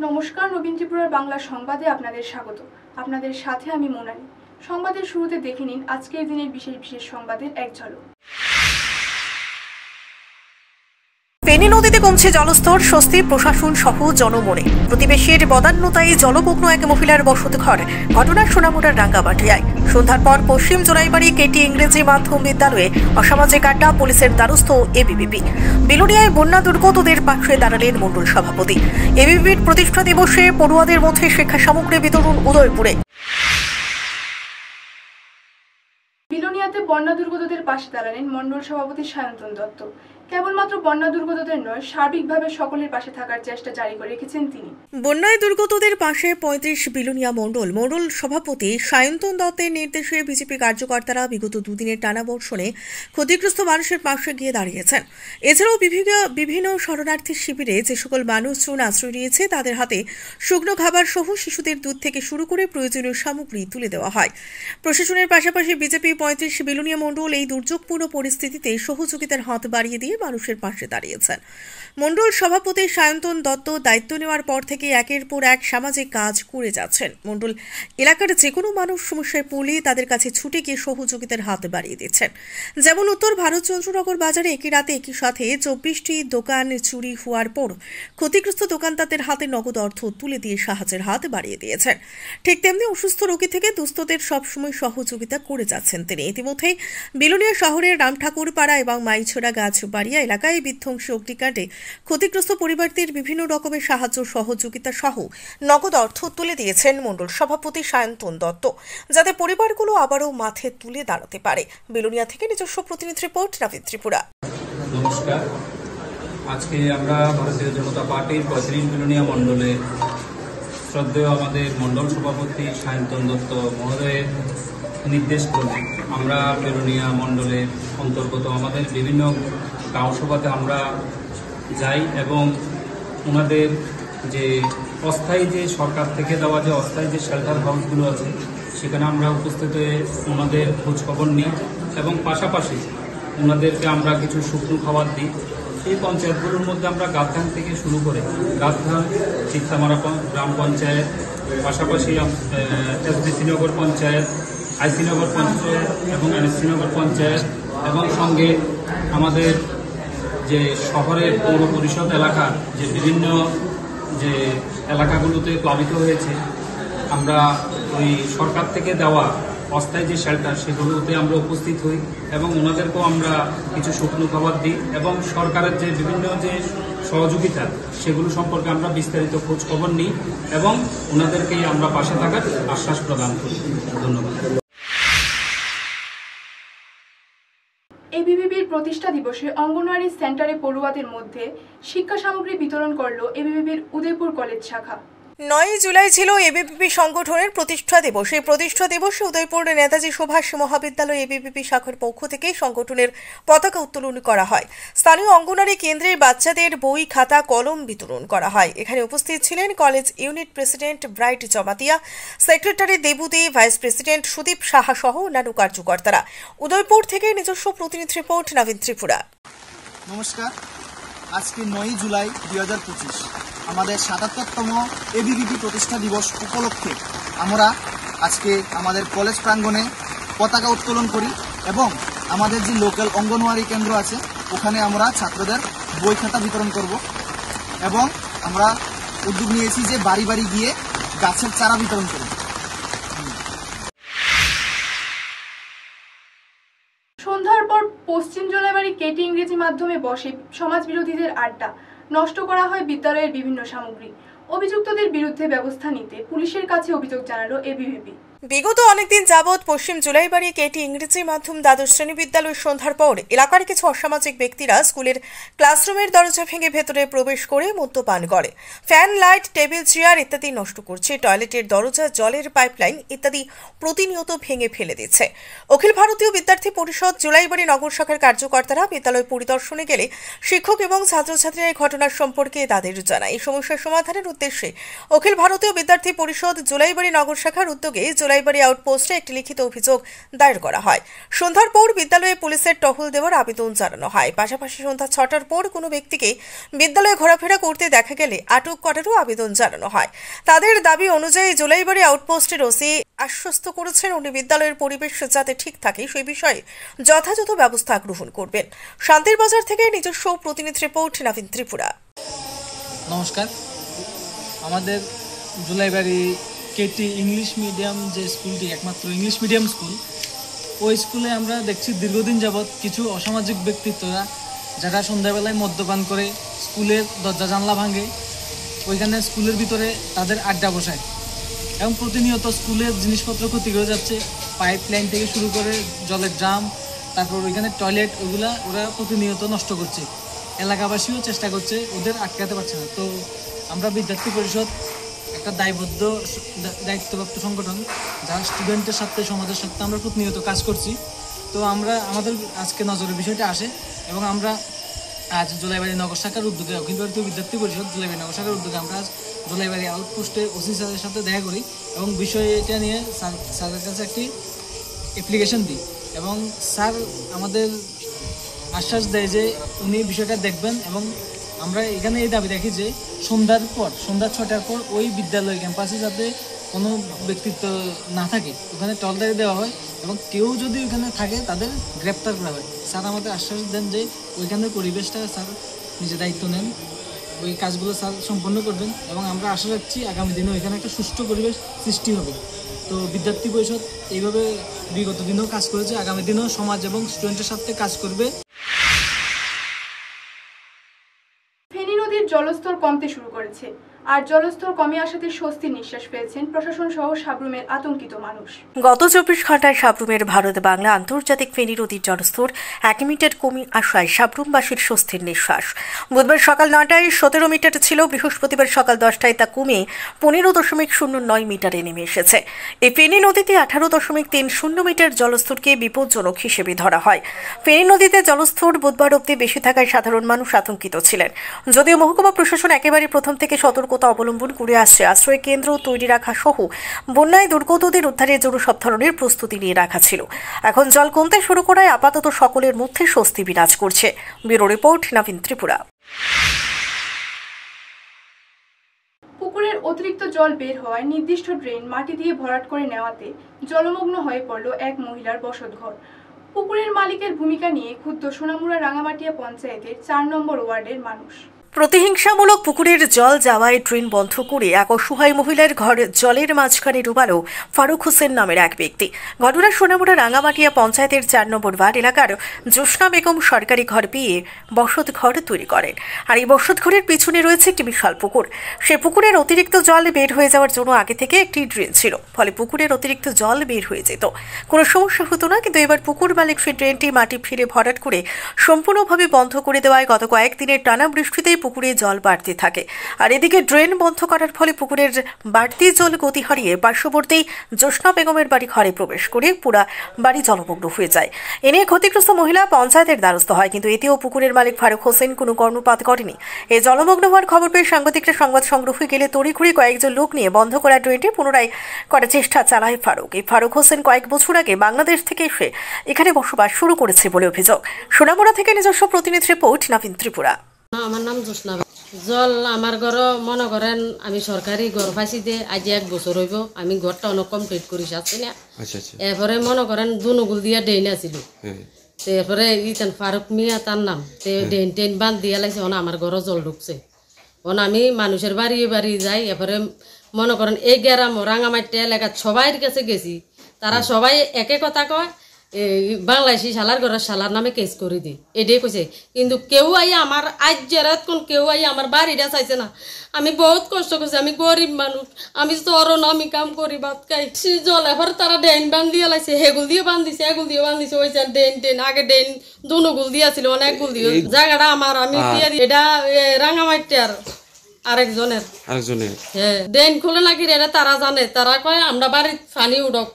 নমস্কার, নবীন ত্রিপুরার বাংলা সংবাদে আপনাদের স্বাগত। আপনাদের সাথে আমি মোনালি। সংবাদের শুরুতে দেখে নিন আজকের দিনের বিশেষ বিশেষ সংবাদের এক ঝলক। ফেনী নদীতে কমছে জলস্তর, স্বস্তি প্রশাসন সহ জনমনে। প্রতিবেশীর বদান্যতায় জলমগ্ন এক মহিলার বসতঘর। ঘটনা সোনামুড়ার রাঙ্গামাটিয়ায়। সন্ধ্যার পর পশ্চিম জোলাইবাড়ি কেটি ইংরেজি মাধ্যম বিদ্যালয়ে অসামাজিক আড্ডা, পুলিশের দ্বারস্থ এবিভিপি। বিলোনিয়ায় বন্যা দুর্গতদের পাশে দাঁড়ালেন মণ্ডল সভাপতি। এবিভিপির প্রতিষ্ঠা দিবসে পড়ুয়াদের মধ্যে শিক্ষা সামগ্রী বিতরণ উদয়পুরে। বিলোনিয়াতে বন্যা দুর্গতদের পাশে দাঁড়ালেন মণ্ডল সভাপতি সায়ন্তন দত্ত। কেবলমাত্র বন্যা দুর্গতদের নয়, সার্বিকভাবে সকলের পাশে থাকার চেষ্টা জারি করে রেখেছেন তিনি। বন্যায় দুর্গতদের পাশে ৩৫ বিলোনিয়া মণ্ডল সভাপতি সায়ন্তন দত্তের নির্দেশে বিজেপি কার্যকর্তারা বিগত দুদিনের টানা বর্ষণে ক্ষতিগ্রস্ত মানুষের পাশে গিয়ে দাঁড়িয়েছেন। এছাড়াও বিভিন্ন শরণার্থী শিবিরে যে সকল মানুষজন আশ্রয় নিয়েছে তাদের হাতে শুকনো খাবার সহ শিশুদের দুধ থেকে শুরু করে প্রয়োজনীয় সামগ্রী তুলে দেওয়া হয়। প্রশাসনের পাশাপাশি বিজেপি ৩৫ বিলোনিয়া মণ্ডল এই দুর্যোগপূর্ণ পরিস্থিতিতে সহযোগিতার হাত বাড়িয়ে দিয়ে মানুষের পাশে দাঁড়িয়েছেন। মণ্ডল সভাপতি সায়ন্তন দত্ত দায়িত্ব নেওয়ার পর থেকে একের পর এক সামাজিক কাজ করে যাচ্ছেন। মণ্ডল এলাকার যে কোনো মানুষ সমস্যায় পড়লে তাদের কাছে ছুটে গিয়ে সহযোগিতার হাত বাড়িয়ে দিচ্ছেন। যেমন উত্তর ভারতচন্দ্রনগর বাজারে একই রাতে একই সাথে ২৪টি দোকান চুরি হওয়ার পর ক্ষতিগ্রস্ত দোকানদারদের হাতে নগদ অর্থ তুলে দিয়ে সাহায্যের হাত বাড়িয়ে দিয়েছেন। ঠিক তেমনি অসুস্থ রোগী থেকে দুস্থদের সবসময় সহযোগিতা করে যাচ্ছেন তিনি। ইতিমধ্যেই বিলোনিয়া শহরের রামঠাকুরপাড়া এবং মাইছড়া গাছবাড়িয়া এলাকায় বিধ্বংসী অগ্নিকাণ্ডে ক্ষতিগ্রস্ত পরিবারদের বিভিন্ন রকমের সাহায্য সহযোগিতা সহ নগদ অর্থ তুলে দিয়েছেন মণ্ডল সভাপতি সায়ন্তন দত্ত, যাতে পরিবারগুলো আবারও মাঠে তুলে দাঁড়াতে পারে। বিলোনিয়া থেকে নিজস্ব প্রতিনিধি রিপোর্ট, নবীন ত্রিপুরা। নমস্কার। আজকে আমরা ভারতীয় জনতা পার্টির ৩৫ বিলোনিয়া মণ্ডলে শ্রদ্ধেয় আমাদের মণ্ডল সভাপতি সায়ন্তন দত্ত মহোদয়ের নির্দেশ ক্রমে আমরা বিলোনিয়া মণ্ডলের অন্তর্গত আমাদের বিভিন্ন গাঁও সভাতে আমরা যাই এবং ওনাদের যে অস্থায়ী যে সরকার থেকে দেওয়া যে অস্থায়ী যে শেল্টার হাউসগুলো আছে সেখানে আমরা উপস্থিত হয়ে ওনাদের খোঁজখবর নিই এবং পাশাপাশি ওনাদেরকে আমরা কিছু শুকনো খাবার দিই। এই পঞ্চায়েতগুলোর মধ্যে আমরা গাছধান থেকে শুরু করে গাছধান, চিত্তামারা গ্রাম পঞ্চায়েত, পাশাপাশি এসডিসিনগর পঞ্চায়েত, আইসিনগর পঞ্চায়েত এবং এনএসসিনগর পঞ্চায়েত এবং সঙ্গে আমাদের যে শহরের পৌর পরিষদ এলাকার যে বিভিন্ন যে এলাকাগুলোতে প্লাবিত হয়েছে, আমরা ওই সরকার থেকে দেওয়া অস্থায়ী যে শেল্টার সেগুলোতে আমরা উপস্থিত হই এবং ওনাদেরকেও আমরা কিছু শুকনো খাবার দিই এবং সরকারের যে বিভিন্ন যে সহযোগিতা সেগুলো সম্পর্কে আমরা বিস্তারিত খোঁজ খবর নিই এবং ওনাদেরকেই আমরা পাশে থাকার আশ্বাস প্রদান করি। ধন্যবাদ। এবিভিপির প্রতিষ্ঠা দিবসে অঙ্গনওয়াড়ি সেন্টারে পড়ুয়াদের মধ্যে শিক্ষা সামগ্রী বিতরণ করল এবিভিপির উদয়পুর কলেজ শাখা। ৯ জুলাই ছিল এবিভিপি সংগঠনের প্রতিষ্ঠা দিবস। এই প্রতিষ্ঠা দিবসে উদয়পুরের নেতাজি সুভাষ মহাবিদ্যালয় এবিভিপি শাখার পক্ষ থেকে সংগঠনের পতাকা উত্তোলন করা হয়। স্থানীয় অঙ্গনওয়াড়ি কেন্দ্রের বাচ্চাদের বই, খাতা, কলম বিতরণ করা হয়। এখানে উপস্থিত ছিলেন college unit president Bright Jamatia, secretary Debudi, vice president Sudip Saha সহ অন্যান্য কার্যকর্তারা। উদয়পুর থেকে নিজস্ব প্রতিনিধি রিপোর্ট, নবীন ত্রিপুরা। নমস্কার। আজকে ৯ জুলাই ২০২৫ আমাদের ৭৭তম এবিভিপি প্রতিষ্ঠা দিবস উপলক্ষে আমরা আজকে আমাদের কলেজ প্রাঙ্গণে পতাকা উত্তোলন করি এবং আমাদের যে লোকাল অঙ্গনওয়াড়ি কেন্দ্র আছে ওখানে আমরা ছাত্রদের বই খাতা বিতরণ করব এবং আমরা উদ্যোগ নিয়েছি যে বাড়ি বাড়ি গিয়ে গাছের চারা বিতরণ করব। সন্ধ্যার পর পশ্চিম জোলাইবাড়ি কেটি ইংরেজি মাধ্যমে বসে সমাজ বিরোধীদের আড্ডা, নষ্ট করা হয় বিদ্যালয়ের বিভিন্ন সামগ্রী। অভিযুক্তদের বিরুদ্ধে ব্যবস্থা নিতে পুলিশের কাছে অভিযোগ জানালো এবিভিপি। বিগত অনেকদিন যাবৎ পশ্চিম জোলাইবাড়ি কেটি ইংরেজি মাধ্যম দ্বাদশ শ্রেণী বিদ্যালয় সন্ধ্যার পর এলাকার কিছু অসামাজিক ব্যক্তিরা স্কুলের ক্লাসরুমের দরজা ভেঙে ভেতরে প্রবেশ করে মদ্যপান করে, ফ্যান, লাইট, টেবিল, চেয়ার ইত্যাদি নষ্ট করছে, টয়লেটের দরজা, জলের পাইপলাইন ইত্যাদি প্রতিনিয়ত ভেঙে ফেলে দিচ্ছে। অখিল ভারতীয় বিদ্যার্থী পরিষদ জোলাইবাড়ি নগর শাখার কার্যকর্তারা বিদ্যালয় পরিদর্শনে গেলে শিক্ষক এবং ছাত্রছাত্রীরা এই ঘটনার সম্পর্কে তাদের জানায়। এই সমস্যার সমাধানের উদ্দেশ্যে অখিল ভারতীয় বিদ্যার্থী পরিষদ জুলাইবাড়ি নগর শাখার উদ্যোগে জুলাইবাড়ি আউটপোস্টে একটি লিখিত অভিযোগ দায়ের করা হয়। সন্ধ্যার পর বিদ্যালয়ে পুলিশের টহল দেওয়ার আবেদন জানানো হয়। পাশাপাশি সন্ধ্যা 6টার পর কোনো ব্যক্তিকে বিদ্যালয়ে ঘোরাফেরা করতে দেখা গেলে আটক করারও আবেদন জানানো হয়। তাদের দাবি অনুযায়ী জুলাইবাড়ি আউটপোস্টের ওসি আশ্বস্ত করেছেন উনি বিদ্যালয়ের পরিবেশ যাতে ঠিক থাকে সেই বিষয়ে যথাযথ ব্যবস্থা গ্রহণ করবেন। শান্তির বাজার থেকে নিজস্ব প্রতিনিধি রিপোর্ট নবীন ত্রিপুরা। নমস্কার, আমাদের জুলাইবাড়ি কেটি ইংলিশ মিডিয়াম যে স্কুলটি একমাত্র ইংলিশ মিডিয়াম স্কুল, ওই স্কুলে আমরা দেখছি দীর্ঘদিন যাবৎ কিছু অসামাজিক ব্যক্তিত্বরা যারা সন্ধ্যাবেলায় মদ্যপান করে স্কুলের দরজা জানলা ভাঙে, ওইখানে স্কুলের ভিতরে তাদের আড্ডা বসায় এবং প্রতিনিয়ত স্কুলের জিনিসপত্র ক্ষতি করে যাচ্ছে। পাইপ লাইন থেকে শুরু করে জলের ড্রাম, তারপর ওইখানে টয়লেট, ওইগুলা ওরা প্রতিনিয়ত নষ্ট করছে। এলাকাবাসীও চেষ্টা করছে, ওদের আটকাতে পারছে না। তো আমরা বিদ্যার্থী পরিষদ একটা দায়িত্বপ্রাপ্ত সংগঠন, যারা স্টুডেন্টের সাথে সমাজের সাথে আমরা প্রতিনিয়ত কাজ করছি। তো আমাদের আজকে নজরের বিষয়টা আসে এবং আমরা আজ জুলাইবাড়ি নগর শাখার উদ্যোগে অখিল ভারতীয় বিদ্যার্থী পরিষদ জুলাইবাড়ি নগর শাখার উদ্যোগে আমরা আজ জুলাইবাড়ি আউটপোস্টে ওসি স্যারের সাথে দেখা করি এবং বিষয়টা নিয়ে স্যারের কাছে একটি অ্যাপ্লিকেশন দিই এবং স্যার আমাদের আশ্বাস দেয় যে উনি বিষয়টা দেখবেন এবং আমরা এখানে এই দাবি রাখি যে সন্ধ্যা 6টার পর ওই বিদ্যালয় ক্যাম্পাসে যাতে কোনো ব্যক্তিত্ব না থাকে, ওখানে টহলদারি দেওয়া হয় এবং কেউ যদি ওখানে থাকে তাদের গ্রেপ্তার করা হয়। স্যার আমাদের আশ্বাস দেন যে ওইখানের পরিবেশটা স্যার নিজে দায়িত্ব নেন, ওই কাজগুলো স্যার সম্পন্ন করবেন এবং আমরা আশা রাখছি আগামী দিনে ওইখানে একটা সুষ্ঠু পরিবেশ সৃষ্টি হবে। তো বিদ্যার্থী পরিষদ এইভাবে বিগত দিনেও কাজ করেছে, আগামী দিনেও সমাজ এবং স্টুডেন্টের সাথে কাজ করবে। ফেনী নদীর জলস্তর কমতে শুরু করেছে, আর জলস্তর কমে আসাতে স্বস্তির নিঃশ্বাস ফেলছেন প্রশাসন সহ সাবরুমের আতঙ্কিত মানুষ। গত 24 ঘন্টায় সাবরুমের ভারত বাংলা আন্তর্জাতিক ফেনী নদীর জলস্তর 1 মিটার কমে আসায় সাবরুমবাসীর স্বস্তির নিঃশ্বাস। বুধবার সকাল 9টায় 17 মিটার ছিল, বৃহস্পতিবার সকাল 10টায় তা কমে 15.09 মিটারে নেমে এসেছে। এই ফেনী নদীতে 18.30 মিটার জলস্তরকে বিপজ্জনক হিসেবে ধরা হয়। ফেনী নদীতে জলস্তর বুধবার অবধি বেশি থাকায় সাধারণ মানুষ আতঙ্কিত ছিলেন। যদিও মহকুমা প্রশাসন একেবারে প্রথম থেকে সতর্কতা অবলম্বন করে আসছে, আশ্রয় কেন্দ্র তৈরি রাখা সহ বন্যায় দুর্গতদের উদ্ধারের জন্য সব ধরনের প্রস্তুতি নিয়ে রাখা ছিল। এখন জল কমতে শুরু করায় আপাতত সকলের মধ্যে স্বস্তি বিরাজ করছে। ব্যুরো রিপোর্ট নবীন ত্রিপুরা। পুকুরের অতিরিক্ত জল বের হওয়ায় নির্দিষ্ট ড্রেন মাটি দিয়ে ভরাট করে নেওয়াতে জলমগ্ন হয়ে পড়ল এক মহিলার বসতঘর। পুকুরের মালিকের ভূমিকা নিয়ে ক্ষুব্ধ সোনামুড়া রাঙামাটিয়া পঞ্চায়েতের 4 নম্বর ওয়ার্ডের মানুষ। প্রতিহিংসামূলক পুকুরের জল যাওয়ায় ড্রেন বন্ধ করে এক অসহায় মহিলার ঘর জলের মাঝখানে ডুবালো ফারুক হোসেন নামের এক ব্যক্তি। ঘটনা সোনামুড়া রাঙামাটিয়া পঞ্চায়েতের 4 নম্বর ওয়ার্ড এলাকার জ্যোৎস্না বেগম সরকারি ঘর পেয়ে বসত ঘর তৈরি করেন। আর এই বসত ঘরের পিছনে রয়েছে একটি বিশাল পুকুর। সে পুকুরের অতিরিক্ত জল বের হয়ে যাওয়ার জন্য আগে থেকে একটি ড্রেন ছিল, ফলে পুকুরের অতিরিক্ত জল বের হয়ে যেত, কোনো সমস্যা হতো না। কিন্তু এবার পুকুর মালিক সেই ড্রেনটি মাটি ফিরে ভরাট করে সম্পূর্ণভাবে বন্ধ করে দেওয়ায় গত কয়েকদিনের টানা বৃষ্টিতে পুকুরে জল বাড়তে থাকে। আর এদিকে ড্রেন বন্ধ করার ফলে পুকুরের বাড়তি জল গতি হারিয়ে পার্শ্ববর্তী জ্যোৎস্না বেগমের বাড়ি ঘরে প্রবেশ করে পুরা বাড়ি জলমগ্ন হয়ে যায়। এ নিয়ে ক্ষতিগ্রস্ত মহিলা পঞ্চায়েতের দ্বারস্থ হয়, কিন্তু এতেও পুকুরের মালিক ফারুক হোসেন কোনো কর্ণপাত করেনি। এই জলমগ্ন হওয়ার খবর পেয়ে সাংবাদিকরা সংবাদ সংগ্রহে গেলে তড়িঘড়ি কয়েকজন লোক নিয়ে বন্ধ করা ড্রেনটি পুনরায় করার চেষ্টা চালায় ফারুক। এই ফারুক হোসেন কয়েক বছর আগে বাংলাদেশ থেকে এসে এখানে বসবাস শুরু করেছে বলে অভিযোগ। সোনামুড়া থেকে নিজস্ব প্রতিনিধি রিপোর্ট নবীন ত্রিপুরা। আমার নাম জ্যোৎস্না। জল আমার ঘর মনে করেন আমি সরকারি ঘর পাইছি দিয়ে আজ 1 বছর হইব, আমি ঘরটা অনেক কমপ্লিট করি আসছি না। এরপরে মনে করেন দুনুগুল দিয়া ডেন আছিল, তারপরে ইতান ফারুক মিয়া তার নাম, ডেন টেন বান্ধ দিয়া লাগছে, আমার ঘরে জল ঢুকছে। আমি মানুষের বাড়ি বাড়ি যাই, এরপরে মনে করেন এই গ্রাম রাঙামাটিয়া এলাকার সবাই কাছে গেছি, তারা সবাই একে কথা কয় বাংলাদেশি শালার ঘরের শালার নামে কেস করে দিই, এটাই কইছে। কিন্তু কেউ আই আমার আজ জেরাত কোন কেউ আই আমার বাড়িটা চাইছে না। আমি বহুত কষ্ট করছি, আমি গরিব মানুষ, আমি চরণ আমি কাম করি ভাত খাই। জল এবার তারা ডেন বান্ধ দিয়ে লাগছে, হেগুল দিয়ে বান্ধিছে, এগুল দিয়ে বান্ধিছে, ওই ডেন টেন আগে ডেন দুনুগুল দিয়াছিল, অনেক গুল দিয়ে জায়গাটা আমার আমি এটা রাঙামাটিয়ার আরেকজনের। হ্যাঁ, ডেন খুলে নাকি এটা তারা জানে, তারা কয় আমরা বাড়ির পানি উঠক।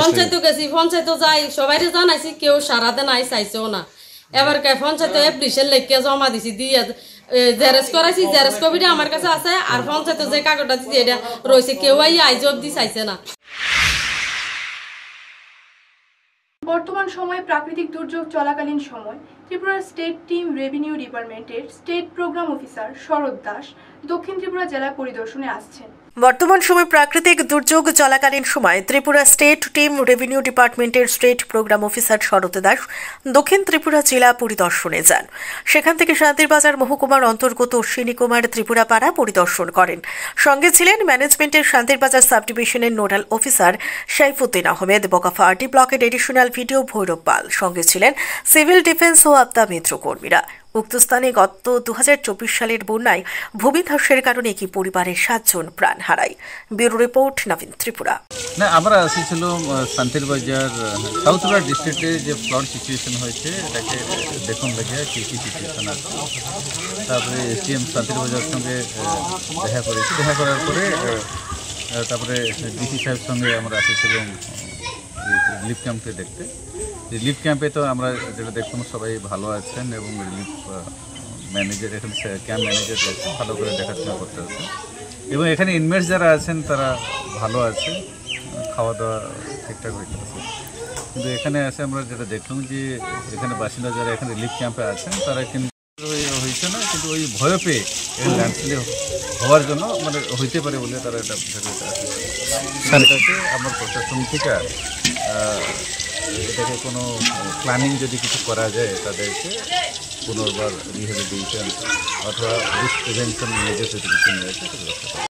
পঞ্চায়েত গেছি, পঞ্চায়েত যাই, সবাই জানাইছি, কেউ সারাতে নাই চাইছেও না। এবার পঞ্চায়েত অ্যাপ্লিকেশন লেখিয়া জমা দিছি, দিয়ে জেরেস করাইছি, জেরেস কপিটা আমার কাছে আছে, আর পঞ্চায়েতে যে কাগজটা দিচ্ছে এটা রয়েছে, কেউ আইজ অব্দি চাইছে না। বর্তমান সময়ে প্রাকৃতিক দুর্যোগ চলাকালীন সময় ত্রিপুরা স্টেট টিম রেভিনিউ ডিপার্টমেন্টের স্টেট প্রোগ্রাম অফিসার শরৎ দাস দক্ষিণ ত্রিপুরা জেলা পরিদর্শনে আসছেন। বর্তমান সময় প্রাকৃতিক দুর্যোগ চলাকালীন সময় ত্রিপুরা স্টেট টিম রেভিনিউ ডিপার্টমেন্টের স্টেট প্রোগ্রাম অফিসার শরৎ দাস দক্ষিণ ত্রিপুরা জেলা পরিদর্শনে যান। সেখান থেকে শান্তিরবাজার মহকুমার অন্তর্গত অশ্বিনী কুমার ত্রিপুরাপাড়া পরিদর্শন করেন। সঙ্গে ছিলেন ম্যানেজমেন্টের শান্তিরবাজার সাব ডিভিশনের নোডাল অফিসার সাইফুদ্দিন আহমেদ, বকাফাহাটি ব্লকের এডিশনাল ভিডিও ভৈরব পাল। সঙ্গে ছিলেন সিভিল ডিফেন্স ও আপদা মিত্র কর্মীরা। উক্ত স্থানে গত 2024 সালের বন্যায় ভূমিধসের কারণে একই পরিবারের 7 জন প্রাণ হারায়। ব্যুরো রিপোর্ট, নবীন ত্রিপুরা। না, আমরা আসছিলাম শান্তিরবাজার সাউথরা ডিস্ট্রিক্টে যে ফ্লাড সিচুয়েশন হয়েছে এটাকে দেখুন লাগে কী কী সিচুয়েশন আছে। তারপরে এসডিএম শান্তিরবাজার সঙ্গে দেখা করেছি, দেখা করার পরে তারপরে ডিসি সাহেবের সঙ্গে আমরা আসছিলাম রিলিফ ক্যাম্পে দেখতে। রিলিফ ক্যাম্পে তো আমরা যেটা দেখলাম সবাই ভালো আছেন এবং রিলিফ ম্যানেজার, এখানে ক্যাম্প ম্যানেজার ভালো করে দেখাশোনা করতে আছে এবং এখানে ইনমেটস যারা আছেন তারা ভালো আছে, খাওয়া দাওয়া ঠিকঠাক হইতে আছে। কিন্তু এখানে আছে আমরা যেটা দেখলাম যে এখানে বাসিন্দা যারা এখানে রিলিফ ক্যাম্পে আছেন তারা কিন্তু হয়েছে না, কিন্তু ওই ভয় পেয়ে এখানে ল্যান্ডস্লাইড হওয়ার জন্য মানে হইতে পারে বলে তারা এটা ভেবে আছে। এটাকে আমার প্রশাসন থেকে এটাকে কোনো প্ল্যানিং যদি কিছু করা যায় তাদেরকে পুনর্বার রিহ্যাবিলিটেশন অথবা রিস্ক প্রিভেনশন মেজর যদি কিছু নেওয়া যায় সেটা ব্যবস্থা করা।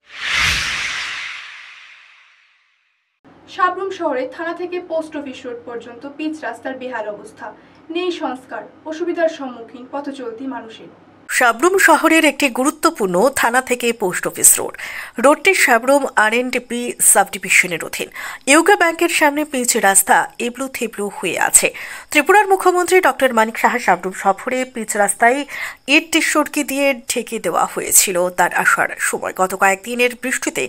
সাবরুম শহরে থানা থেকে পোস্ট অফিস রোড পর্যন্ত পিচ রাস্তার বেহাল অবস্থা, নেই সংস্কার, অসুবিধার সম্মুখীন পথচলতি মানুষের। সাবরুম শহরের একটি গুরুত্বপূর্ণ থানা থেকে পোস্ট অফিস রোড। রোডটি সাবরুম আরএনডিপি সাব ডিভিশনের অধীন। ইউকো ব্যাংকের সামনে পিচ রাস্তা এবড়ো থেবড়ো হয়ে আছে। ত্রিপুরার মুখ্যমন্ত্রী ডক্টর মানিক সাহা সাবরুম সফরে পিচ রাস্তায় ইট সড়কি দিয়ে ঢেকে দেওয়া হয়েছিল তার আসার সময়। গত কয়েকদিনের বৃষ্টিতে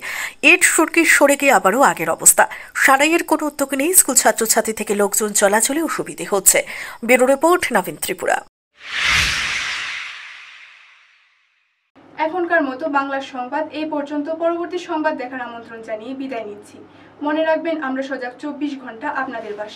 ইট সড়কি সরে গিয়ে আবারও আগের অবস্থা। সারাইয়ের কোনো উদ্যোগ নেই। স্কুল ছাত্রছাত্রী থেকে লোকজন চলাচলে অসুবিধে হচ্ছে। ব্যুরো রিপোর্ট, নবীন ত্রিপুরা। এখনকার মতো বাংলার সংবাদ এই পর্যন্ত। পরবর্তী সংবাদ দেখার আমন্ত্রণ জানিয়ে বিদায় নিচ্ছি। মনে রাখবেন, আমরা সজাগ 24 ঘন্টা আপনাদের পাশে।